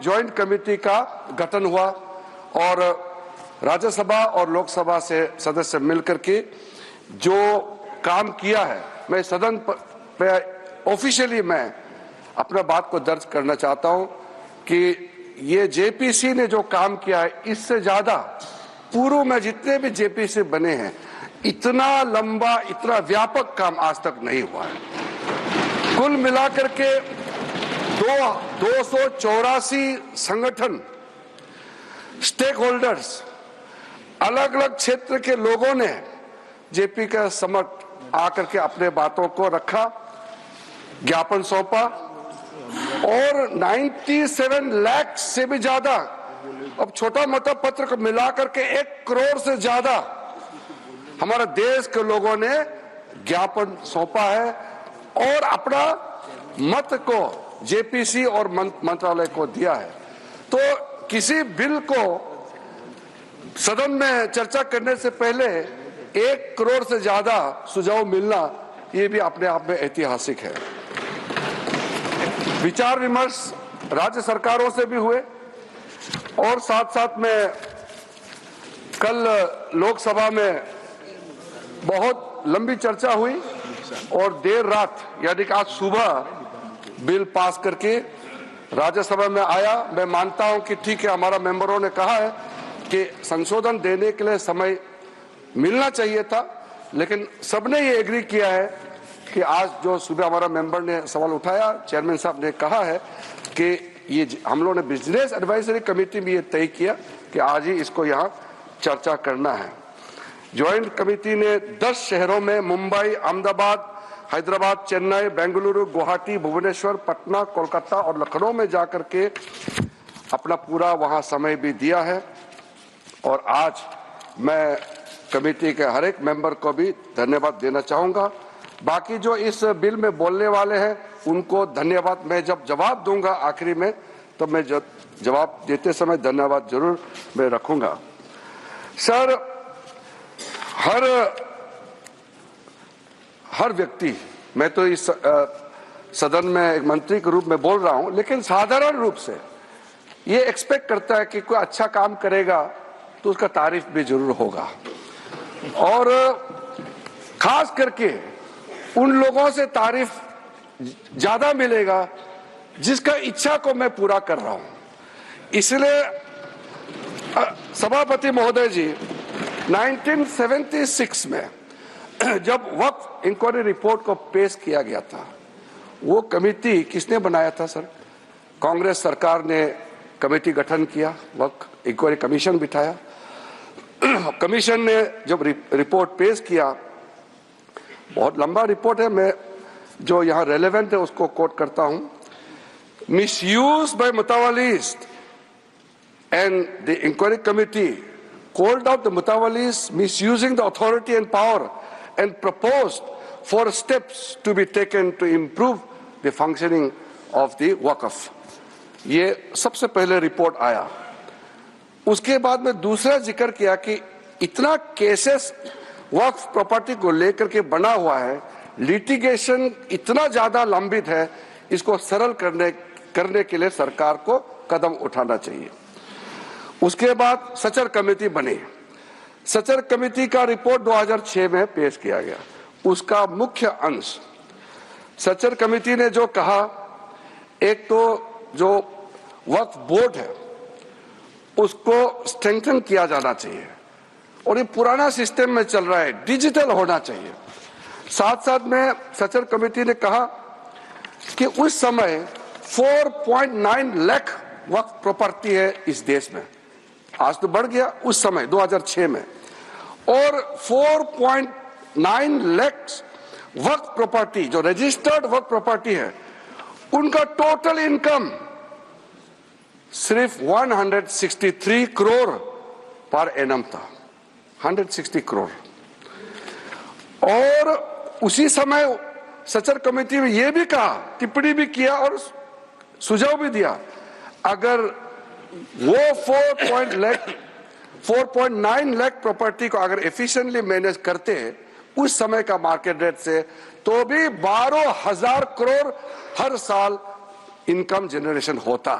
Joint committee का गठन हुआ और राज्यसभा और लोकसभा से सदस्य मिलकर के जो काम किया है, मैं सदन पे ऑफिशियली मैं अपना बात को दर्ज करना चाहता हूं कि ये जेपीसी ने जो काम किया है, इससे ज्यादा पूर्व में जितने भी जेपीसी बने हैं, इतना लंबा, इतना व्यापक काम आज तक नहीं हुआ है। कुल मिलाकर के 284 संगठन, स्टेक होल्डर्स, अलग अलग क्षेत्र के लोगों ने जेपी का समक्ष आकर के अपने बातों को रखा, ज्ञापन सौंपा और 97 लाख से भी ज्यादा, अब छोटा मोटा पत्र को मिलाकर के 1 करोड़ से ज्यादा हमारे देश के लोगों ने ज्ञापन सौंपा है और अपना मत को जेपीसी और मंत्रालय को दिया है। तो किसी बिल को सदन में चर्चा करने से पहले 1 करोड़ से ज्यादा सुझाव मिलना, ये भी अपने आप में ऐतिहासिक है। विचार विमर्श राज्य सरकारों से भी हुए और साथ साथ में कल लोकसभा में बहुत लंबी चर्चा हुई और देर रात यानी कि आज सुबह बिल पास करके राज्यसभा में आया। मैं मानता हूं कि ठीक है, हमारा मेंबरों ने कहा है कि संशोधन देने के लिए समय मिलना चाहिए था, लेकिन सबने ये एग्री किया है कि आज जो सुबह हमारा मेंबर ने सवाल उठाया, चेयरमैन साहब ने कहा है कि ये हम लोगों ने बिजनेस एडवाइजरी कमेटी में ये तय किया कि आज ही इसको यहाँ चर्चा करना है। ज्वाइंट कमेटी ने 10 शहरों में मुंबई, अहमदाबाद, हैदराबाद, चेन्नई, बेंगलुरु, गुवाहाटी, भुवनेश्वर, पटना, कोलकाता और लखनऊ में जाकर के अपना पूरा वहां समय भी दिया है और आज मैं कमेटी के हर एक मेंबर को भी धन्यवाद देना चाहूंगा। बाकी जो इस बिल में बोलने वाले हैं उनको धन्यवाद, मैं जब जवाब दूंगा आखिरी में तो मैं जवाब देते समय धन्यवाद जरूर मैं रखूंगा। सर, हर व्यक्ति, मैं तो इस सदन में एक मंत्री के रूप में बोल रहा हूं, लेकिन साधारण रूप से ये एक्सपेक्ट करता है कि कोई अच्छा काम करेगा तो उसका तारीफ भी जरूर होगा और खास करके उन लोगों से तारीफ ज्यादा मिलेगा जिसका इच्छा को मैं पूरा कर रहा हूं। इसलिए सभापति महोदय जी, 1976 में जब वक्फ इंक्वायरी रिपोर्ट को पेश किया गया था, वो कमेटी किसने बनाया था सर? कांग्रेस सरकार ने कमेटी गठन किया, वक्फ इंक्वायरी कमीशन बिठाया। कमीशन ने जब रिपोर्ट पेश किया, बहुत लंबा रिपोर्ट है, मैं जो यहाँ रेलेवेंट है उसको कोट करता हूं। मिसयूज बाय मुतावालीज and the inquiry committee called out the Mutawalis misusing the authority and power and proposed for steps to be taken to improve the functioning of the Waqf। ये सबसे पहले report आया। उसके बाद में दूसरा जिक्र किया कि इतना केसेस वक्फ प्रॉपर्टी को लेकर के बना हुआ है, लिटिगेशन इतना ज्यादा लंबित है, इसको सरल करने के लिए सरकार को कदम उठाना चाहिए। उसके बाद सचर कमेटी बनी। सचर कमेटी का रिपोर्ट 2006 में पेश किया गया। उसका मुख्य अंश सचर कमेटी ने जो कहा, एक तो जो वक्फ बोर्ड है उसको स्ट्रेंथन किया जाना चाहिए और ये पुराना सिस्टम में चल रहा है, डिजिटल होना चाहिए। साथ साथ में सचर कमेटी ने कहा कि उस समय 4.9 लाख वक्फ प्रॉपर्टी है इस देश में, आज तो बढ़ गया, उस समय 2006 में, और 4.9 लाख वक्फ प्रॉपर्टी जो रजिस्टर्ड वक्फ प्रॉपर्टी है, उनका टोटल इनकम सिर्फ 163 करोड़ पर एनम था, 160 करोड़। और उसी समय सचर कमेटी में यह भी कहा, टिप्पणी भी किया और सुझाव भी दिया, अगर वो 4.9 लाख प्रॉपर्टी को अगर एफिशिएंटली मैनेज करते उस समय का मार्केट रेट से, तो भी 12,000 करोड़ हर साल इनकम जनरेशन होता।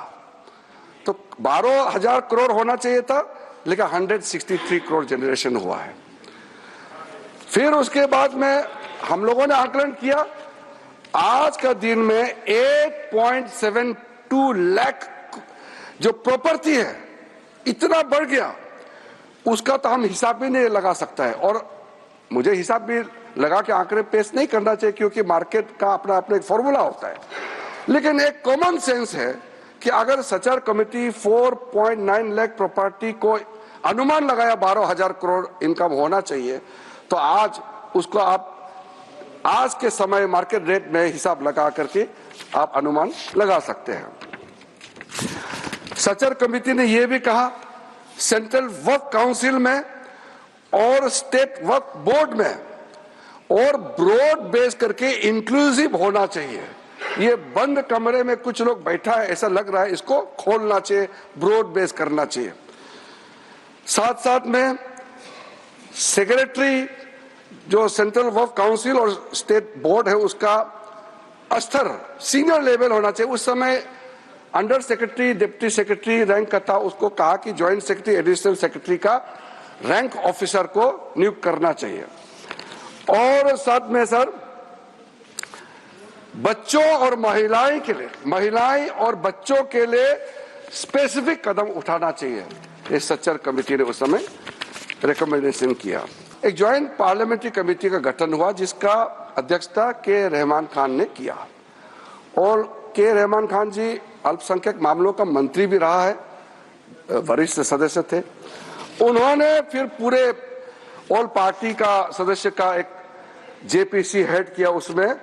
तो 12,000 करोड़ होना चाहिए था, लेकिन 163 करोड़ जनरेशन हुआ है। फिर उसके बाद में हम लोगों ने आकलन किया, आज का दिन में 8.72 लाख जो प्रॉपर्टी है इतना बढ़ गया, उसका तो हम हिसाब भी नहीं लगा सकता है। और मुझे हिसाब भी लगा के आंकड़े पेश नहीं करना चाहिए, क्योंकि मार्केट का अपना अपना एक फॉर्मूला होता है। लेकिन एक कॉमन सेंस है कि अगर सचर कमेटी 4.9 लाख प्रॉपर्टी को अनुमान लगाया 12,000 करोड़ इनकम होना चाहिए, तो आज उसको आप आज के समय मार्केट रेट में हिसाब लगा करके आप अनुमान लगा सकते हैं। सचर कमेटी ने यह भी कहा, सेंट्रल वक्फ काउंसिल में और स्टेट वक्फ बोर्ड में और ब्रॉड बेस करके इंक्लूसिव होना चाहिए। ये बंद कमरे में कुछ लोग बैठा है ऐसा लग रहा है, इसको खोलना चाहिए, ब्रॉड बेस करना चाहिए। साथ साथ में सेक्रेटरी जो सेंट्रल वक्फ काउंसिल और स्टेट बोर्ड है उसका स्तर सीनियर लेवल होना चाहिए। उस समय under secretary deputy secretary rank का था, उसको कहा कि ज्वाइंट सेक्रेटरी एडिशनल सेक्रेटरी का रैंक ऑफिसर को नियुक्त करना चाहिए। और साथ में सर बच्चों और महिलाएं और बच्चों के लिए स्पेसिफिक कदम उठाना चाहिए। इस सच्चर कमेटी ने उस समय रिकमेंडेशन किया। एक ज्वाइंट पार्लियामेंट्री कमेटी का गठन हुआ जिसका अध्यक्षता के रहमान खान ने किया, और के रहमान खान जी अल्पसंख्यक मामलों का मंत्री भी रहा है, वरिष्ठ सदस्य थे। उन्होंने फिर पूरे ऑल पार्टी का सदस्य का एक जेपीसी हेड किया, उसमें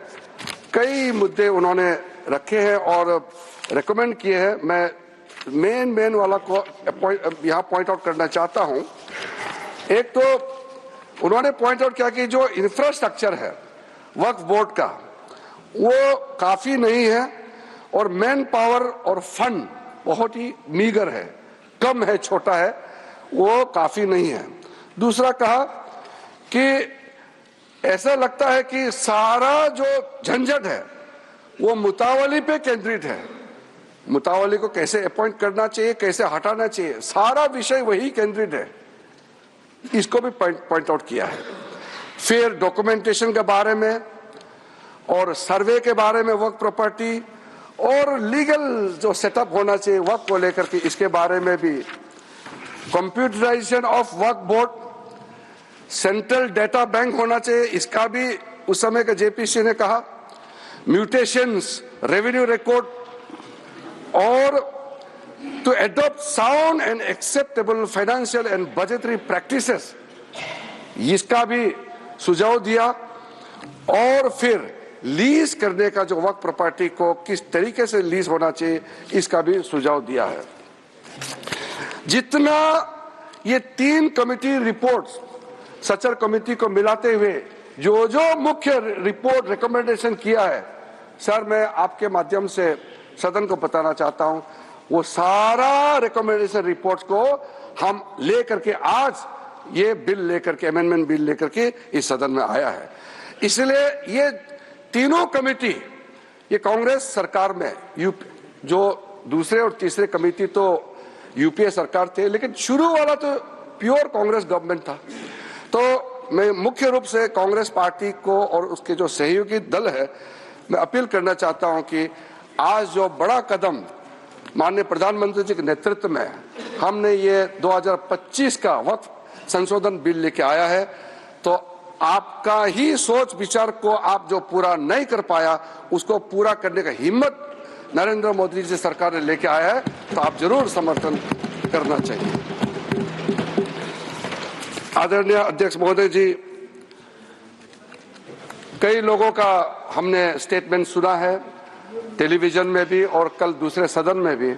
कई मुद्दे उन्होंने रखे हैं और रेकमेंड किए हैं। मैं मेन वाला को यहाँ पॉइंट आउट करना चाहता हूँ। एक तो उन्होंने पॉइंट आउट किया कि जो इंफ्रास्ट्रक्चर है वक्फ बोर्ड का वो काफी नहीं है, और मैन पावर और फंड बहुत ही मीगर है, कम है, छोटा है, वो काफी नहीं है। दूसरा कहा कि ऐसा लगता है कि सारा जो झंझट है वो मुतावली पे केंद्रित है। मुतावली को कैसे अपॉइंट करना चाहिए, कैसे हटाना चाहिए, सारा विषय वही केंद्रित है। इसको भी पॉइंट आउट किया है। फिर डॉक्यूमेंटेशन के बारे में और सर्वे के बारे में वक्फ प्रॉपर्टी और लीगल जो सेटअप होना चाहिए वक्फ को लेकर के, इसके बारे में भी computerization of Waqf board, central data bank होना चाहिए, इसका भी उस समय के जेपीसी ने कहा। म्यूटेशंस, रेवेन्यू रिकॉर्ड और to adopt sound and acceptable financial and budgetary practices, इसका भी सुझाव दिया। और फिर लीज करने का जो वक्फ प्रॉपर्टी को किस तरीके से लीज होना चाहिए, इसका भी सुझाव दिया है। जितना ये 3 कमेटी रिपोर्ट्स सचर कमेटी को मिलाते हुए जो जो मुख्य रिपोर्ट रिकमेंडेशन किया है, सर मैं आपके माध्यम से सदन को बताना चाहता हूं, वो सारा रिकमेंडेशन रिपोर्ट को हम लेकर के आज ये बिल लेकर के, अमेंडमेंट बिल लेकर के इस सदन में आया है। इसलिए ये तीनों कमेटी, ये कांग्रेस सरकार में जो दूसरे और तीसरे कमेटी तो यूपीए सरकार थे, लेकिन शुरू वाला तो प्योर कांग्रेस गवर्नमेंट था। तो मैं मुख्य रूप से कांग्रेस पार्टी को और उसके जो सहयोगी दल है, मैं अपील करना चाहता हूं कि आज जो बड़ा कदम माननीय प्रधानमंत्री जी के नेतृत्व में हमने ये 2025 का वक्फ संशोधन बिल लेके आया है, तो आपका ही सोच विचार को आप जो पूरा नहीं कर पाया उसको पूरा करने का हिम्मत नरेंद्र मोदी जी सरकार ने लेके आया है, तो आप जरूर समर्थन करना चाहिए। आदरणीय अध्यक्ष महोदय जी, कई लोगों का हमने स्टेटमेंट सुना है टेलीविजन में भी और कल दूसरे सदन में भी।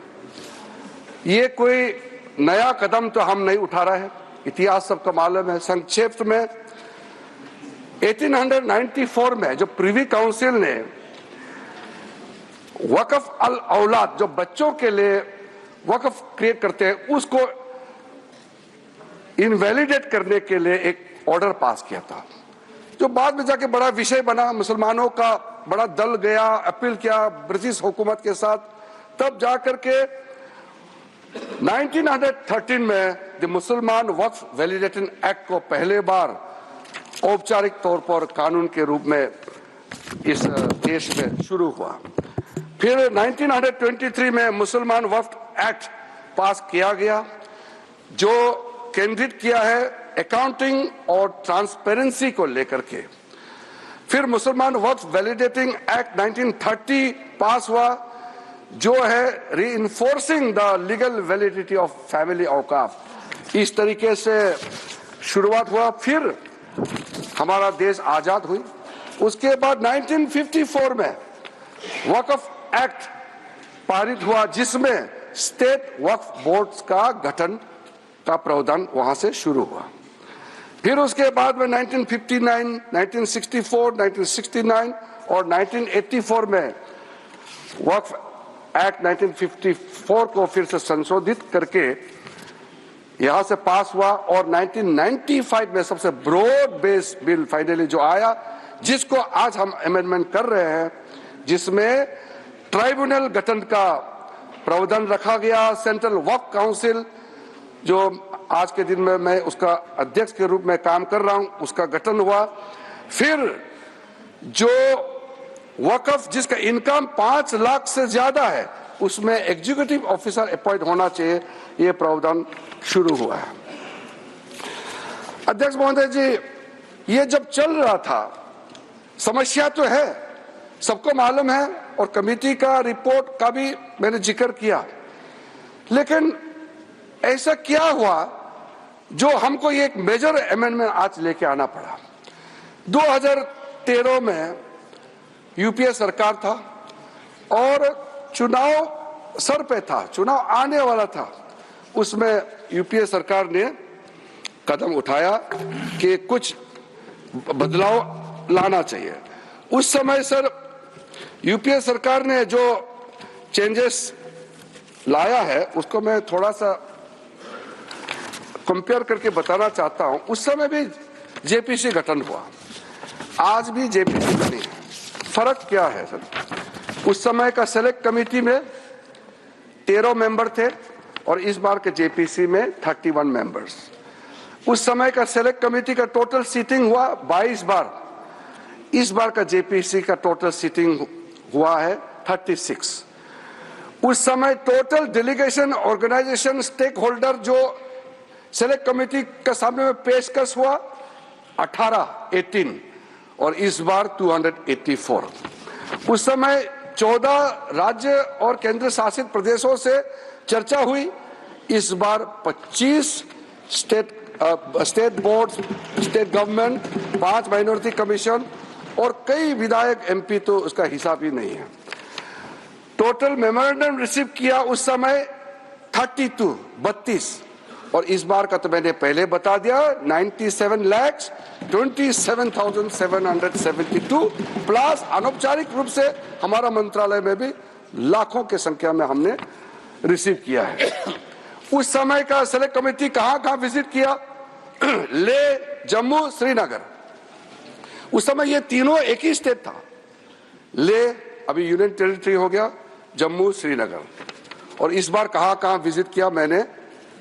ये कोई नया कदम तो हम नहीं उठा रहे हैं, इतिहास सबका मालूम है। संक्षेप में 1894 में जो प्रिवी काउंसिल ने वक्फ अल औलाद, जो बच्चों के लिए वक्फ क्रिएट करते हैं, उसको इनवैलिडेट करने के लिए एक ऑर्डर पास किया था, जो बाद में जाके बड़ा विषय बना। मुसलमानों का बड़ा दल गया, अपील किया ब्रिटिश हुकूमत के साथ, तब जाकर के 1913 में द मुसलमान वक्फ वैलिडेशन एक्ट को पहले बार औपचारिक तौर पर कानून के रूप में इस देश में शुरू हुआ। फिर 1923 में मुसलमान वक्फ एक्ट पास किया गया, जो केंद्रित किया है अकाउंटिंग और ट्रांसपेरेंसी को लेकर के। फिर मुसलमान वक्फ वैलिडेटिंग एक्ट 1930 पास हुआ, जो है reinforcing the legal validity of family औकाफ। इस तरीके से शुरुआत हुआ। फिर हमारा देश आजाद हुई। उसके बाद 1954 में वक्फ एक्ट पारित हुआ, जिसमें स्टेट वक्फ बोर्ड्स का गठन का प्रावधान वहां से शुरू हुआ। फिर उसके बाद में 1959, 1964, 1969 और 1984 में वक्फ एक्ट 1954 को फिर से संशोधित करके यहां से पास हुआ और 1995 में सबसे ब्रॉड बेस बिल फाइनली जो आया, जिसको आज हम अमेंडमेंट कर रहे हैं, जिसमें ट्राइब्यूनल गठन का प्रावधान रखा गया। सेंट्रल वक्फ काउंसिल, जो आज के दिन में मैं उसका अध्यक्ष के रूप में काम कर रहा हूं, उसका गठन हुआ। फिर जो वक्फ जिसका इनकम 5 लाख से ज्यादा है, उसमें एग्जीक्यूटिव ऑफिसर अपॉइंट होना चाहिए, यह प्रावधान शुरू हुआ है। अध्यक्ष महोदय जी, ये जब चल रहा था, समस्या तो है, सबको मालूम है, और कमेटी का रिपोर्ट का भी मैंने जिक्र किया, लेकिन ऐसा क्या हुआ जो हमको ये एक मेजर अमेंडमेंट आज लेके आना पड़ा। 2013 में यूपीए सरकार था और चुनाव सर पे था, चुनाव आने वाला था। उसमें यूपीए सरकार ने कदम उठाया कि कुछ बदलाव लाना चाहिए। उस समय सर यूपीए सरकार ने जो चेंजेस लाया है, उसको मैं थोड़ा सा कंपेयर करके बताना चाहता हूं। उस समय भी जेपीसी गठन हुआ, आज भी जेपीसी बनी है। फर्क क्या है सर? उस समय का सेलेक्ट कमेटी में 13 मेंबर थे और इस बार के जेपीसी में 31 मेंबर्स। उस समय का सेलेक्ट कमेटी का टोटल सीटिंग हुआ 22 बार, इस बार का जेपीसी का टोटल सीटिंग हुआ है 36। उस समय total delegation organization stakeholder जो सेलेक्ट कमेटी के सामने में पेशकश हुआ 18 और इस बार 284। उस समय 14 राज्य और केंद्र शासित प्रदेशों से चर्चा हुई, इस बार 25 state board, state government, 5 minority commission और कई विधायक एमपी, तो उसका हिसाब ही नहीं है। टोटल मेमोरेंडम रिसीव किया उस समय 32 और इस बार का तो मैंने पहले बता दिया 97,27,772 प्लस अनौपचारिक रूप से हमारा मंत्रालय में भी लाखों के संख्या में हमने रिसीव किया है। उस समय का सेलेक्ट कमेटी कहां विजिट किया? ले, जम्मू, श्रीनगर। उस समय ये तीनों एक ही स्टेट था। ले अभी यूनियन टेरिटरी हो गया, जम्मू, श्रीनगर। और इस बार कहां विजिट किया, मैंने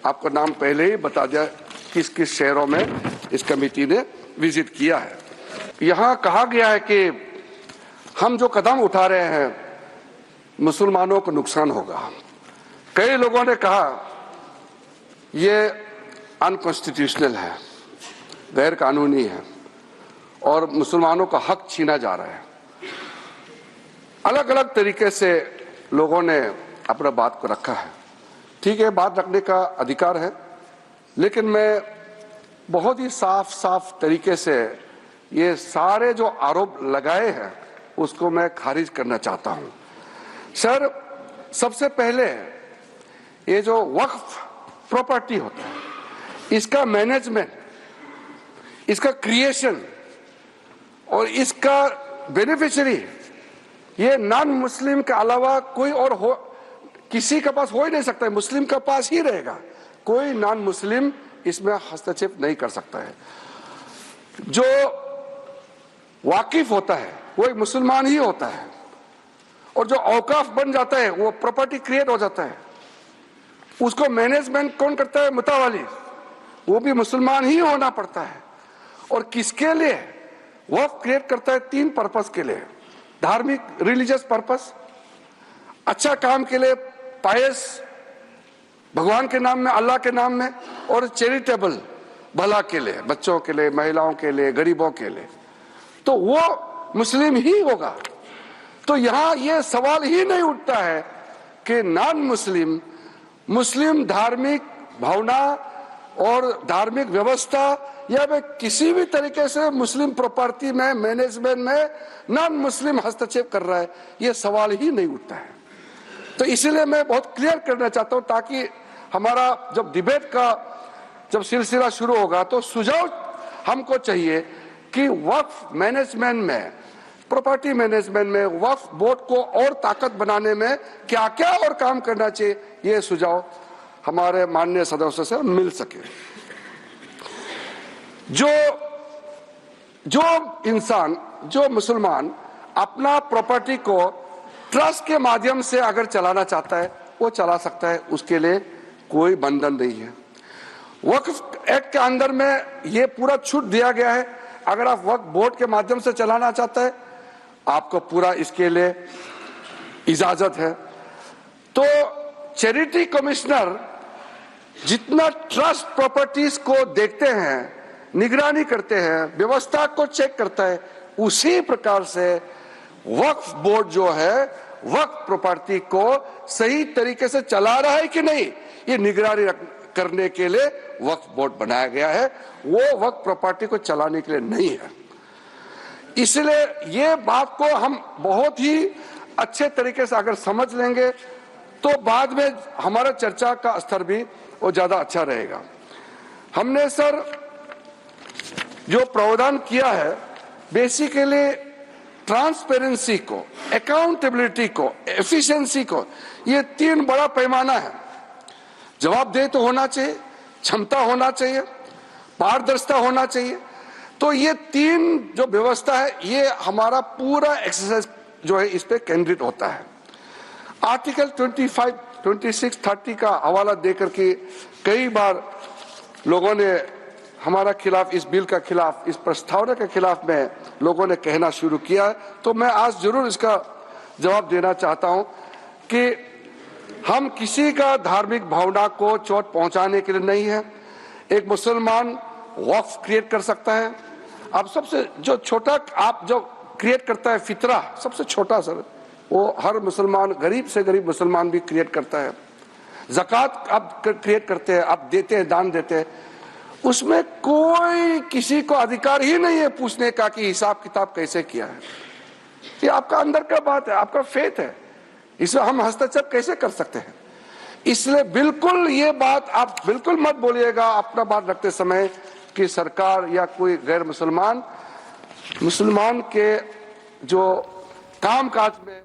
आपको नाम पहले ही बता दिया किस किस शहरों में इस कमेटी ने विजिट किया है। यहां कहा गया है कि हम जो कदम उठा रहे हैं मुसलमानों को नुकसान होगा। कई लोगों ने कहा ये अनकॉन्स्टिट्यूशनल है, गैर कानूनी है और मुसलमानों का हक छीना जा रहा है। अलग अलग तरीके से लोगों ने अपना बात को रखा है। ठीक है, बात रखने का अधिकार है, लेकिन मैं बहुत ही साफ तरीके से ये सारे जो आरोप लगाए हैं उसको मैं खारिज करना चाहता हूं। सर, सबसे पहले ये जो वक्फ प्रॉपर्टी होता है, इसका मैनेजमेंट, इसका क्रिएशन और इसका बेनिफिशियरी ये नॉन मुस्लिम के अलावा कोई और हो, किसी के पास हो ही नहीं सकता है, मुस्लिम के पास ही रहेगा। कोई नॉन मुस्लिम इसमें हस्तक्षेप नहीं कर सकता है। जो वाकिफ होता है वो एक मुसलमान ही होता है और जो औकाफ बन जाता है वो प्रॉपर्टी क्रिएट हो जाता है। उसको मैनेजमेंट कौन करता है? मुतावाली, वो भी मुसलमान ही होना पड़ता है। और किसके लिए वक्फ क्रिएट करता है? 3 पर्पस के लिए, धार्मिक रिलीजियस पर्पस, अच्छा काम के लिए, पायस भगवान के नाम में, अल्लाह के नाम में, और चैरिटेबल भला के लिए, बच्चों के लिए, महिलाओं के लिए, गरीबों के लिए। तो वो मुस्लिम ही होगा। तो यहां ये सवाल ही नहीं उठता है कि नॉन मुस्लिम, मुस्लिम धार्मिक भावना और धार्मिक व्यवस्था या वे किसी भी तरीके से मुस्लिम प्रॉपर्टी में, मैनेजमेंट में नॉन मुस्लिम हस्तक्षेप कर रहा है, ये सवाल ही नहीं उठता है। तो इसीलिए मैं बहुत क्लियर करना चाहता हूं, ताकि हमारा जब डिबेट का जब सिलसिला शुरू होगा तो सुझाव हमको चाहिए कि वक्फ मैनेजमेंट में, प्रॉपर्टी मैनेजमेंट में, वक्फ बोर्ड को और ताकत बनाने में क्या क्या और काम करना चाहिए, ये सुझाव हमारे माननीय सदस्यों से मिल सके। जो इंसान, जो मुसलमान अपना प्रॉपर्टी को ट्रस्ट के माध्यम से अगर चलाना चाहता है वो चला सकता है, उसके लिए कोई बंधन नहीं है। वक्फ एक्ट के अंदर में ये पूरा छूट दिया गया है। अगर आप वक्फ बोर्ड के माध्यम से चलाना चाहते हैं, आपको पूरा इसके लिए इजाजत है। तो चैरिटी कमिश्नर जितना ट्रस्ट प्रॉपर्टीज को देखते हैं, निगरानी करते हैं, व्यवस्था को चेक करता है, उसी प्रकार से वक्फ बोर्ड जो है वक्फ प्रॉपर्टी को सही तरीके से चला रहा है कि नहीं, ये निगरानी करने के लिए वक्फ बोर्ड बनाया गया है। वो वक्फ प्रॉपर्टी को चलाने के लिए नहीं है। इसलिए ये बात को हम बहुत ही अच्छे तरीके से अगर समझ लेंगे तो बाद में हमारा चर्चा का स्तर भी वो ज्यादा अच्छा रहेगा। हमने सर जो प्रावधान किया है, बेसिकली ट्रांसपेरेंसी को, अकाउंटेबिलिटी को, एफिशिएंसी को, ये 3 बड़ा पैमाना है। जवाबदेही तो होना चाहिए, क्षमता होना चाहिए, पारदर्शिता होना चाहिए। तो ये 3 जो व्यवस्था है, ये हमारा पूरा एक्सरसाइज जो है इस पे केंद्रित होता है। आर्टिकल 25, 26, 30 का हवाला देकर के कई बार लोगों ने हमारा खिलाफ, इस बिल का खिलाफ, इस प्रस्तावना के खिलाफ में लोगों ने कहना शुरू किया है। तो मैं आज जरूर इसका जवाब देना चाहता हूं कि हम किसी का धार्मिक भावना को चोट पहुंचाने के लिए नहीं है। एक मुसलमान वक्फ क्रिएट कर सकता है। अब सबसे जो छोटा आप जो क्रिएट करता है फितरा, सबसे छोटा सर, वो हर मुसलमान, गरीब से गरीब मुसलमान भी क्रिएट करता है। ज़कात आप क्रिएट करते हैं, आप देते हैं, दान देते हैं, उसमें कोई किसी को अधिकार ही नहीं है पूछने का कि हिसाब किताब कैसे किया है। ये आपका अंदर का बात है, आपका फेथ है, इसमें हम हस्तक्षेप कैसे कर सकते हैं। इसलिए बिल्कुल ये बात आप बिल्कुल मत बोलिएगा अपना बात रखते समय कि सरकार या कोई गैर मुसलमान के जो काम काज में